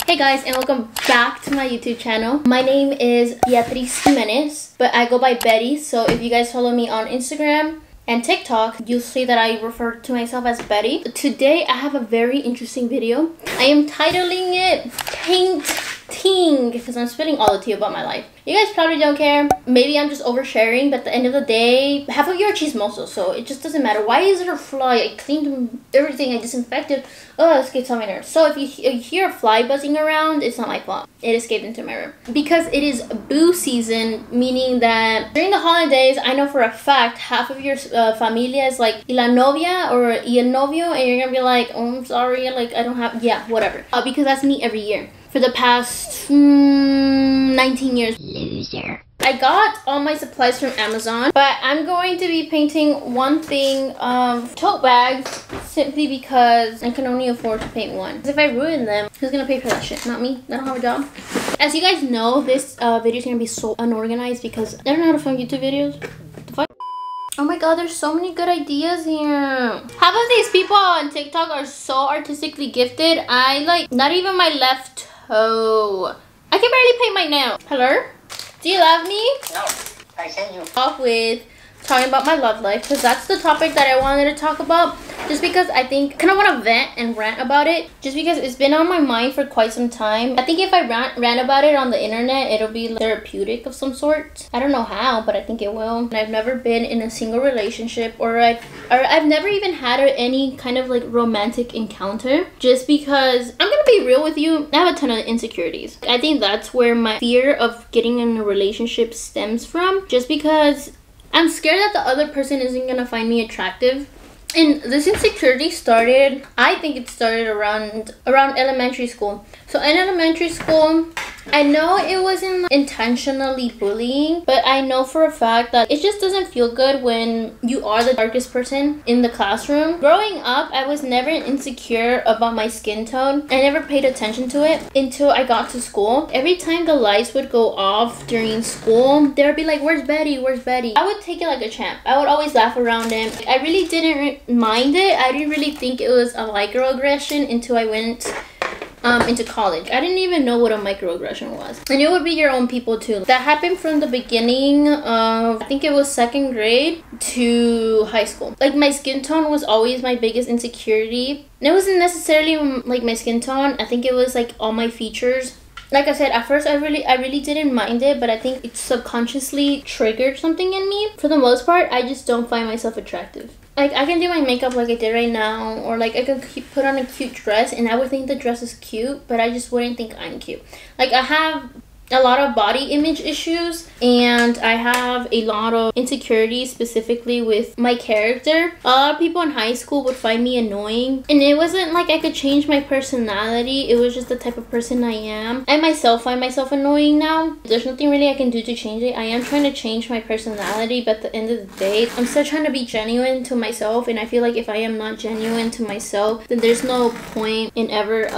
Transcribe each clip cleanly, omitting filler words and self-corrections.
Hey guys, and welcome back to my YouTube channel. My name is Beatriz, but I go by Bety. So if you guys follow me on Instagram and TikTok, you'll see that I refer to myself as Bety. Today I have a very interesting video. I am titling it Painting because I'm spilling all the tea about my life. You guys probably don't care. Maybe I'm just oversharing, but at the end of the day, half of you are chismosos, so it just doesn't matter. Why is there a fly? I cleaned everything, I disinfected. Oh, this gets on my nerves. So if you hear a fly buzzing around, it's not my fault. It escaped into my room. Because it is boo season, meaning that during the holidays, I know for a fact, half of your familia is like, y la novia or y el novio, and you're gonna be like, oh, I'm sorry, like, I don't have, yeah, whatever. Because that's me every year. For the past 19 years. Loser. I got all my supplies from Amazon, but I'm going to be painting one thing of tote bags simply because I can only afford to paint one. If I ruin them, who's gonna pay for that shit? Not me. I don't have a job. As you guys know, this video is gonna be so unorganized because I don't know how to film YouTube videos. The fuck? Oh my god, there's so many good ideas here. Half of these people on TikTok are so artistically gifted. I like, not even my left toe. I can barely paint my nail. Hello? Do you love me? No, I hate you. Off with talking about my love life because that's the topic that I wanted to talk about, just because I think kind of want to vent and rant about it, just because it's been on my mind for quite some time. I think if I rant about it on the internet, it'll be like therapeutic of some sort. I don't know how, but I think it will. And I've never been in a single relationship, or I've never even had any kind of like romantic encounter, just because I'm gonna be real with you, I have a ton of insecurities. I think that's where my fear of getting in a relationship stems from, just because I'm scared that the other person isn't gonna find me attractive. And this insecurity started, I think it started around elementary school. So in elementary school, I know it wasn't intentionally bullying, but I know for a fact that it just doesn't feel good when you are the darkest person in the classroom. Growing up, I was never insecure about my skin tone. I never paid attention to it until I got to school. Every time the lights would go off during school, they would be like, where's Bety? Where's Bety? I would take it like a champ. I would always laugh around him. I really didn't mind it. I didn't really think it was a microaggression until I went into college. I didn't even know what a microaggression was. And it would be your own people too. That happened from the beginning of, I think it was 2nd grade to high school. Like, my skin tone was always my biggest insecurity. And it wasn't necessarily like my skin tone. I think it was like all my features. Like I said, at first I really didn't mind it, but I think it subconsciously triggered something in me. For the most part, I just don't find myself attractive. Like, I can do my makeup like I did right now, or like I could put on a cute dress and I would think the dress is cute, but I just wouldn't think I'm cute. Like, I have a lot of body image issues, and I have a lot of insecurities specifically with my character. A lot of people in high school would find me annoying, and it wasn't like I could change my personality. It was just the type of person I am. I myself find myself annoying now. There's nothing really I can do to change it. I am trying to change my personality, but at the end of the day, I'm still trying to be genuine to myself, and I feel like if I am not genuine to myself, then there's no point in ever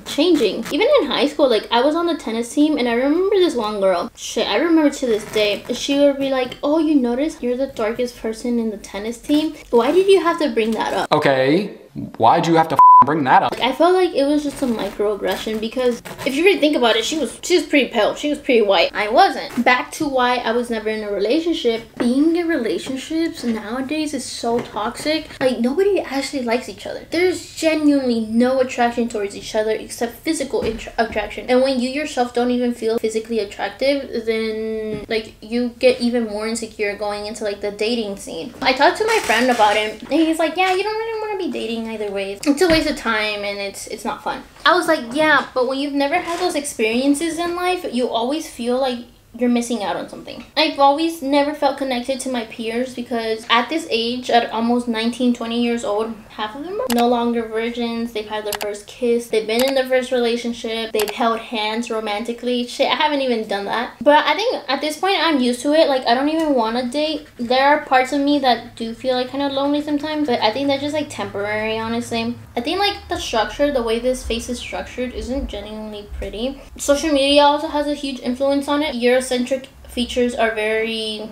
changing. Even in high school, like, I was on the tennis team, and I remember this one girl, shit, I remember to this day, she would be like, oh, you notice you're the darkest person in the tennis team? Why did you have to bring that up? Okay, why'd you have to bring that up? Like, I felt like it was just a microaggression, because if you really think about it, she was pretty pale, she was pretty white. I wasn't. Back to why I was never in a relationship. Being in relationships nowadays is so toxic. Like, nobody actually likes each other. There's genuinely no attraction towards each other except physical attraction. And when you yourself don't even feel physically attractive, then like you get even more insecure going into like the dating scene. I talked to my friend about it, and he's like, yeah, you don't really want to be dating either way. It's a waste of time, and it's not fun. I was like, yeah, but when you've never had those experiences in life, you always feel like you're missing out on something. I've always never felt connected to my peers because at this age, at almost 19, 20 years old, half of them are no longer virgins. They've had their first kiss. They've been in their first relationship. They've held hands romantically. Shit, I haven't even done that. But I think at this point, I'm used to it. Like, I don't even want to date. There are parts of me that do feel like kind of lonely sometimes, but I think that's just like temporary, honestly. I think like the structure, the way this face is structured isn't genuinely pretty. Social media also has a huge influence on it. Eurocentric features are very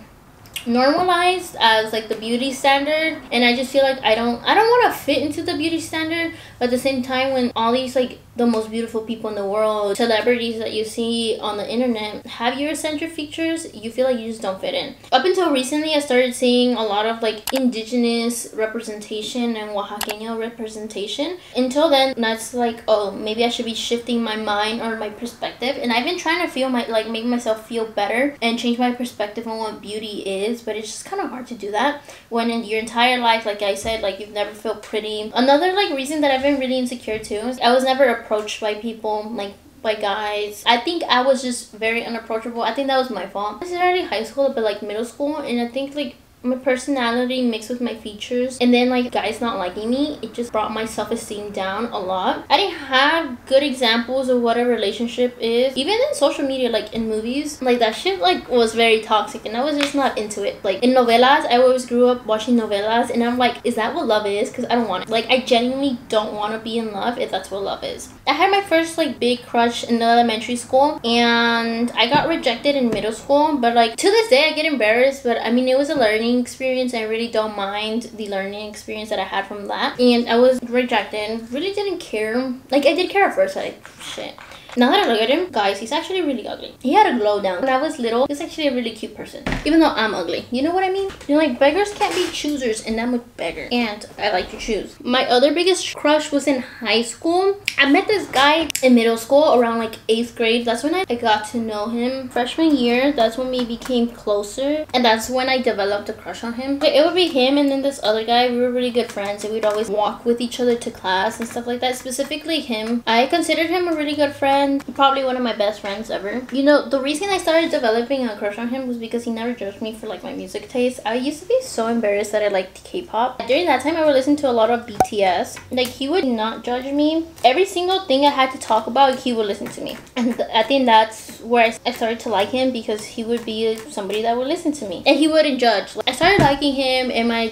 normalized as like the beauty standard, and I just feel like I don't want to fit into the beauty standard, But at the same time, when all these like the most beautiful people in the world, celebrities that you see on the internet have Eurocentric features, you feel like you just don't fit in. Up until recently, I started seeing a lot of like indigenous representation and Oaxaqueño representation. Until then, that's like, oh, maybe I should be shifting my mind or my perspective. And I've been trying to feel make myself feel better and change my perspective on what beauty is, but it's just kind of hard to do that when in your entire life, like I said, like you've never felt pretty. Another like reason that I've been really insecure too is I was never approached by people, like by guys. I think I was just very unapproachable. I think that was my fault. Not necessarily high school, but like middle school, and I think like my personality mixed with my features, and then like guys not liking me, it just brought my self-esteem down a lot. I didn't have good examples of what a relationship is, even in social media, like in movies. Like that shit like was very toxic, and I was just not into it. Like in novelas, I always grew up watching novelas, and I'm like, is that what love is? Because I don't want it. Like I genuinely don't want to be in love if that's what love is. I had my first like big crush in elementary school, and I got rejected in middle school, but like to this day I get embarrassed, but I mean it was a learning experience. I really don't mind the learning experience that I had from that. And I was rejected, really didn't care. Like I did care at first, like shit. Now that I look at him, guys, he's actually really ugly. He had a glow down. When I was little, he was actually a really cute person. Even though I'm ugly. You know what I mean? You know, like, beggars can't be choosers, and I'm a beggar. And I like to choose. My other biggest crush was in high school. I met this guy in middle school around, like, 8th grade. That's when I got to know him. Freshman year, that's when we became closer. And that's when I developed a crush on him. Like, it would be him and then this other guy. We were really good friends, and we'd always walk with each other to class and stuff like that. Specifically him. I considered him a really good friend. Probably one of my best friends ever. You know, the reason I started developing a crush on him was because he never judged me for like my music taste. I used to be so embarrassed that I liked K-pop. During that time, I would listen to a lot of BTS. Like, he would not judge me. Every single thing I had to talk about, he would listen to me. And I think that's where I started to like him, because he would be somebody that would listen to me. And he wouldn't judge. I started liking him, and my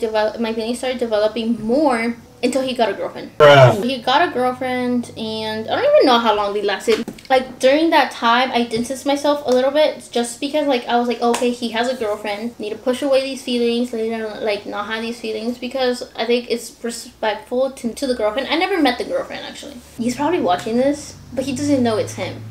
feelings started developing more until he got a girlfriend. He got a girlfriend, and I don't even know how long they lasted. Like, during that time, I distanced myself a little bit, just because, like, I was like, okay, he has a girlfriend. Need to push away these feelings, like, not have these feelings, because I think it's respectful to the girlfriend. I never met the girlfriend, actually. He's probably watching this, but he doesn't know it's him.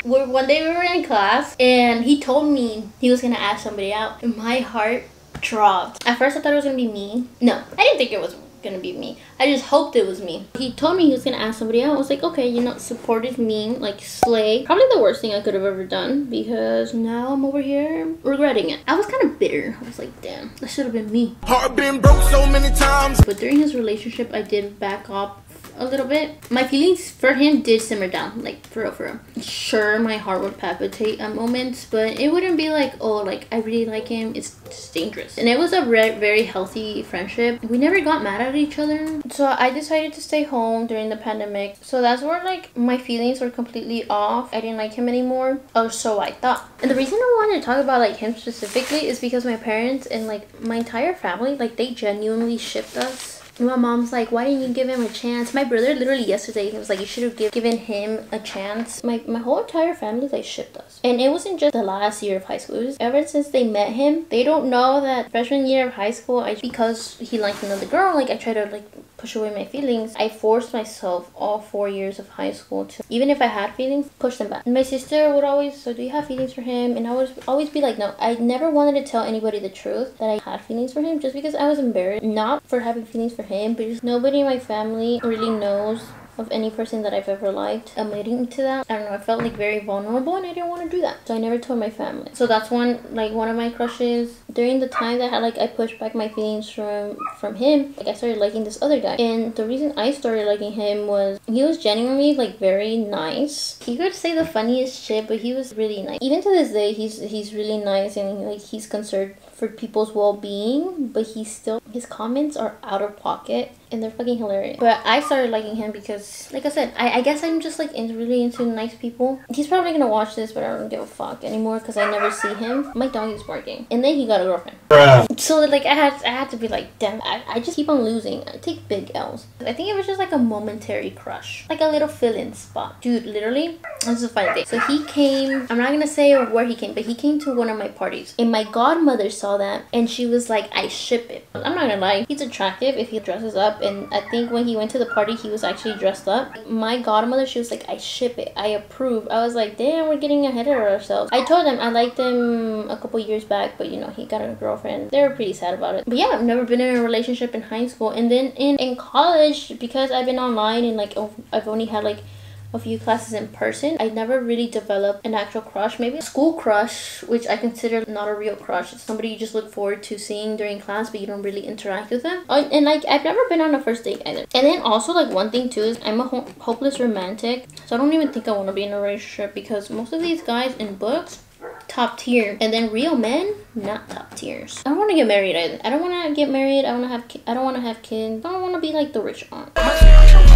One day we were in class, and he told me he was gonna ask somebody out, and my heart dropped. At first I thought it was gonna be me. No, I didn't think it was gonna be me. I just hoped it was me. He told me he was gonna ask somebody out. I was like, okay, you know, supportive me, like slay. Probably the worst thing I could have ever done, because now I'm over here regretting it. I was kind of bitter. I was like, damn, that should have been me. Heart been broke so many times. But during his relationship, I did back up a little bit. My feelings for him did simmer down, like for real. Sure, my heart would palpitate at moments, but it wouldn't be like, oh, like I really like him. It's just dangerous. And it was a very healthy friendship. We never got mad at each other. So I decided to stay home during the pandemic. So that's where like my feelings were completely off. I didn't like him anymore, or so I thought. And the reason I wanted to talk about like him specifically is because my parents and like my entire family, like they genuinely shipped us. My mom's like, why didn't you give him a chance? My brother literally yesterday, he was like, you should have given him a chance. My whole entire family, like, shipped us. And it wasn't just the last year of high school. It was ever since they met him. They don't know that freshman year of high school, because he liked another girl, like, I tried to, like, push away my feelings. I forced myself all 4 years of high school to, even if I had feelings, push them back. And my sister would always, so do you have feelings for him? And I would always be like, no. I never wanted to tell anybody the truth that I had feelings for him, just because I was embarrassed. Not for having feelings for him, but just nobody in my family really knows of any person that I've ever liked admitting to that. I don't know, I felt like very vulnerable, and I didn't want to do that, so I never told my family. So that's one of my crushes. During the time that I pushed back my feelings from him, like I started liking this other guy. And the reason I started liking him was he was genuinely like very nice. He could say the funniest shit, but he was really nice. Even to this day, he's really nice, and like he's concerned for people's well-being, but his comments are out of pocket, and they're fucking hilarious. But I started liking him because, like I said, I guess I'm just like really into nice people. He's probably gonna watch this, but I don't give a fuck anymore because I never see him. My dog is barking, and then he got a girlfriend. So like I had to be like, damn, I just keep on losing. I take big L's. I think it was just like a momentary crush, like a little fill-in spot. Dude, literally, This is a funny thing. So he came, I'm not gonna say where he came, but he came to one of my parties. And my godmother saw that and she was like, I ship it. I'm not gonna lie, he's attractive if he dresses up. And I think when he went to the party, he was actually dressed up. My godmother, she was like, I ship it. I approve. I was like, damn, we're getting ahead of ourselves. I told him I liked him a couple years back, but you know, he got a girlfriend. They were pretty sad about it. But yeah, I've never been in a relationship in high school. And then in college, because I've been online and like, I've only had like a few classes in person, I never really developed an actual crush. Maybe a school crush, which I consider not a real crush. It's somebody you just look forward to seeing during class, but you don't really interact with them. And like, I've never been on a first date either. And then also like one thing too is I'm a hopeless romantic, so I don't even think I want to be in a relationship because most of these guys in books, top tier, and then real men, not top tiers. I don't want to get married either. I don't want to get married. I don't want to have kids. I don't want to be like the rich aunt.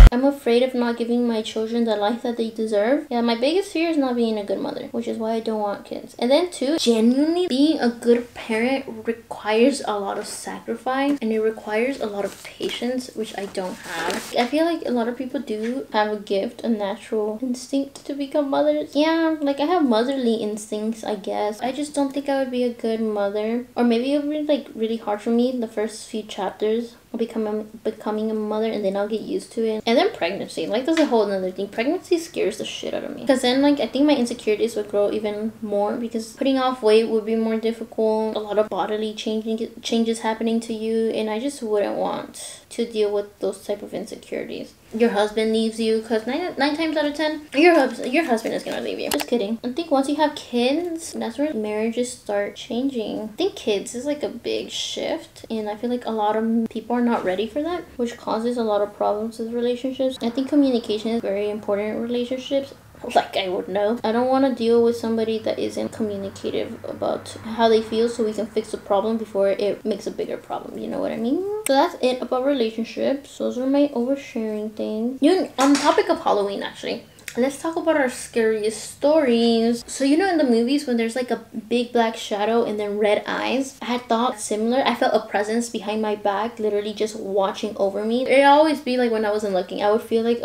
I'm afraid of not giving my children the life that they deserve. Yeah, my biggest fear is not being a good mother, which is why I don't want kids. And then too, genuinely being a good parent requires a lot of sacrifice and it requires a lot of patience, which I don't have. I feel like a lot of people do have a gift, a natural instinct to become mothers. Yeah, like I have motherly instincts, I guess. I just don't think I would be a good mother. Or maybe it would be like really hard for me the first few chapters. I'll becoming a mother and then I'll get used to it. And then pregnancy, like that's a whole nother thing. Pregnancy scares the shit out of me because then like I think my insecurities would grow even more because putting off weight would be more difficult, a lot of bodily changes happening to you, and I just wouldn't want to deal with those type of insecurities. Your husband leaves you because nine times out of 10 your husband is gonna leave you. Just kidding. I think once you have kids, that's where marriages start changing. I think kids is like a big shift, and I feel like a lot of people are not ready for that, which causes a lot of problems with relationships. I think communication is very important in relationships. Like I would know. I don't want to deal with somebody that isn't communicative about how they feel so we can fix the problem before it makes a bigger problem. You know what I mean? So that's it about relationships. Those are my oversharing things. On the topic of Halloween, actually, let's talk about our scariest stories. So you know in the movies when there's like a big black shadow and then red eyes, I had thought similar. I felt a presence behind my back literally just watching over me. It'd always be like when I wasn't looking, I would feel like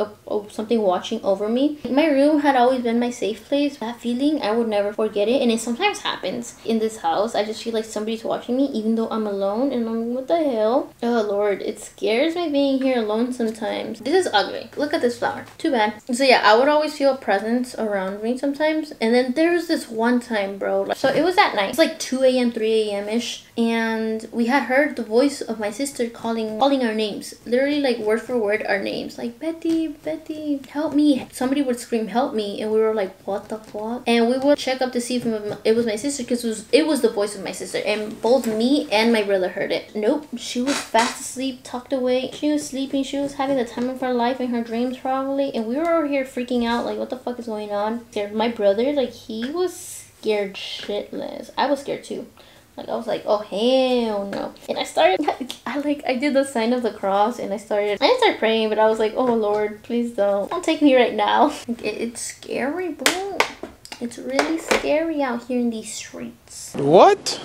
something watching over me. My room had always been my safe place. That feeling, I would never forget it, and it sometimes happens in this house. I just feel like somebody's watching me even though I'm alone, and I'm what the hell? Oh Lord, it scares me being here alone sometimes. This is ugly. Look at this flower. Too bad. So yeah, I would always feel a presence around me sometimes. And then there was this one time, bro, so it was at night. It's like 2 a.m 3 a.m ish, and we had heard the voice of my sister calling our names, literally like word for word our names, like Bety, Bety, help me. Somebody would scream help me, and we were like what the fuck, and we would check up to see if it was my sister, because it was the voice of my sister, and both me and my brother heard it. Nope, she was fast asleep, tucked away. She was sleeping. She was having the time of her life in her dreams probably, and we were over here freaking out like what the fuck is going on. My brother, like, he was scared shitless. I was scared too. Like I was like, oh hell no. And I started I did the sign of the cross, and I didn't start praying, but I was like, oh Lord, please don't take me right now. It's scary, bro. It's really scary out here in these streets. What?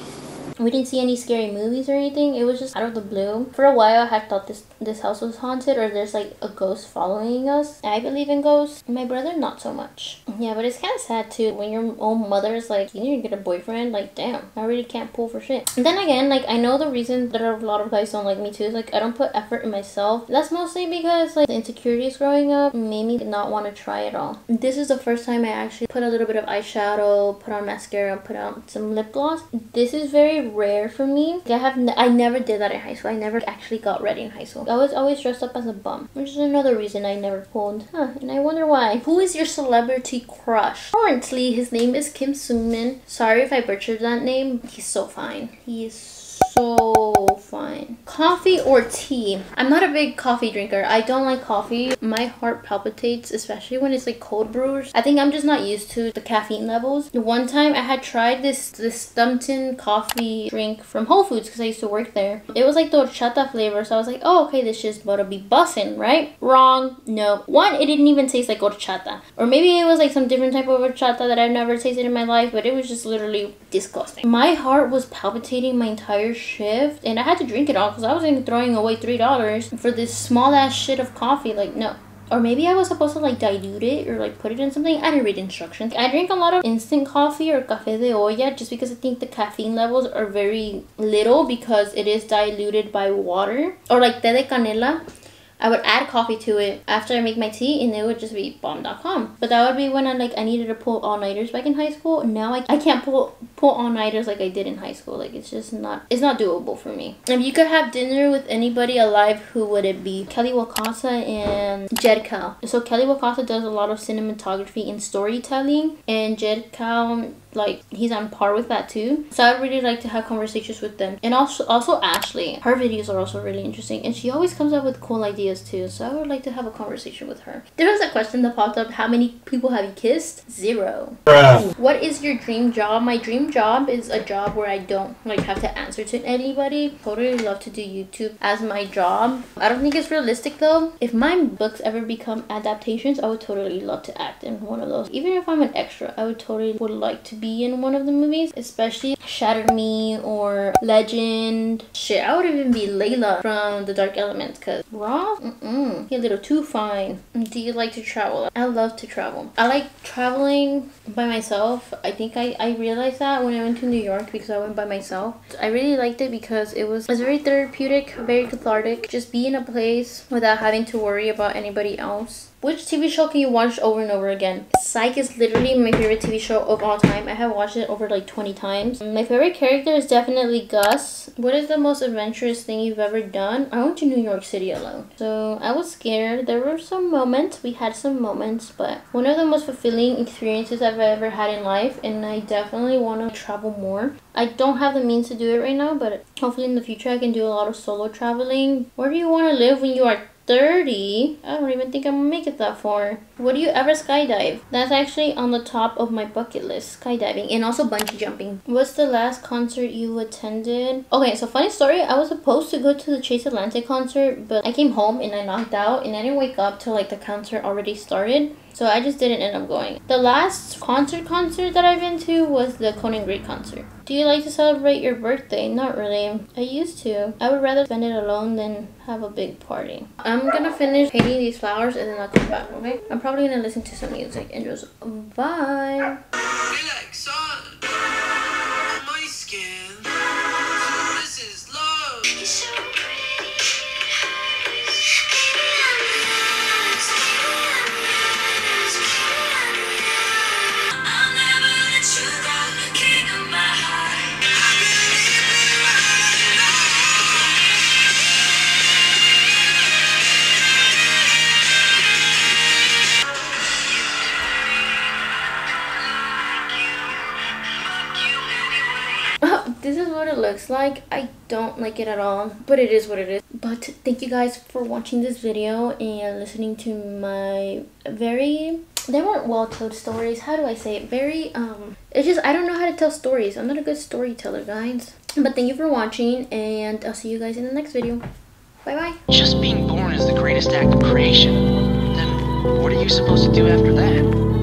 We didn't see any scary movies or anything. It was just out of the blue. For a while, I had thought this house was haunted, or there's like a ghost following us. I believe in ghosts. My brother, not so much. Yeah, but it's kind of sad too when your own mother is like, you need to get a boyfriend. Like, damn, I really can't pull for shit. And then again, like, I know the reason that a lot of guys don't like me too is like I don't put effort in myself. That's mostly because like the insecurities growing up made me not want to try it all. This is the first time I actually put a little bit of eyeshadow, put on mascara, put on some lip gloss. This is very rare for me. I never did that in high school. I never actually got ready in high school. I was always dressed up as a bum, which is another reason I never pulled. And I wonder why. Who is your celebrity crush? Currently, his name is Kim Sungmin. Sorry if I butchered that name. He's so fine. He is so fine. Coffee or tea? I'm not a big coffee drinker. I don't like coffee. My heart palpitates, especially when it's like cold brews. I think I'm just not used to the caffeine levels. One time I had tried this Stumpton coffee drink from Whole Foods because I used to work there. It was like the horchata flavor, so I was like, oh, okay, this shit's about to be bussin', right? Wrong. No. One, it didn't even taste like horchata. Or maybe it was like some different type of horchata that I've never tasted in my life, but it was just literally disgusting. My heart was palpitating my entire shift, and I had to drink it all because I was throwing away $3 for this small ass shit of coffee. Like, no. Or maybe I was supposed to like dilute it or like put it in something. I didn't read instructions. I drink a lot of instant coffee or café de olla just because I think the caffeine levels are very little because it is diluted by water. Or like té de canela. I would add coffee to it after I make my tea and it would just be bomb.com. But that would be when I needed to pull all-nighters back in high school. Now I can't pull all-nighters like I did in high school. Like it's not doable for me. If you could have dinner with anybody alive, who would it be? Kelly Wakasa and Jed Cal. So Kelly Wakasa does a lot of cinematography and storytelling, and Jed Cal, like, he's on par with that too. So I'd really like to have conversations with them. And also Ashley, her videos are also really interesting and she always comes up with cool ideas too. So I would like to have a conversation with her. There was a question that popped up: how many people have you kissed? 0. What is your dream job? My dream job is a job where I don't like have to answer to anybody. Totally love to do YouTube as my job. I don't think it's realistic though. If my books ever become adaptations, I would totally love to act in one of those. Even if I'm an extra, I would like to be in one of the movies, especially Shatter Me or Legend. Shit, I would even be Layla from The Dark Elements, because Raw? You're a little too fine. Do you like to travel? I love to travel. I like traveling by myself. I think I realized that when I went to New York because I went by myself. I really liked it because it was very therapeutic, very cathartic. Just be in a place without having to worry about anybody else. Which TV show can you watch over and over again? Psych is literally my favorite TV show of all time. I have watched it over like 20 times. My favorite character is definitely Gus. What is the most adventurous thing you've ever done? I went to New York City alone. So I was scared. There were some moments. We had some moments. But one of the most fulfilling experiences I've ever had in life. And I definitely want to travel more. I don't have the means to do it right now. But hopefully in the future I can do a lot of solo traveling. Where do you want to live when you are 30? I don't even think I'm gonna make it that far. Would you ever skydive? That's actually on the top of my bucket list, skydiving, and also bungee jumping. What's the last concert you attended? Okay, so funny story, I was supposed to go to the Chase Atlantic concert, but I came home and I knocked out and I didn't wake up till like the concert already started. So I just didn't end up going. The last concert that I've been to was the Conan Gray concert. Do you like to celebrate your birthday? Not really. I used to. I would rather spend it alone than have a big party. I'm gonna finish painting these flowers and then I'll come back, okay? I'm probably gonna listen to some music and just bye. Relax on my skin. This is love. You're so pretty. This is what it looks like. I don't like it at all, but it is what it is. But thank you guys for watching this video and listening to my they weren't well told stories. How do I say it? It's just I don't know how to tell stories. I'm not a good storyteller, guys. But thank you for watching and I'll see you guys in the next video. Bye bye. Just being born is the greatest act of creation. Then what are you supposed to do after that?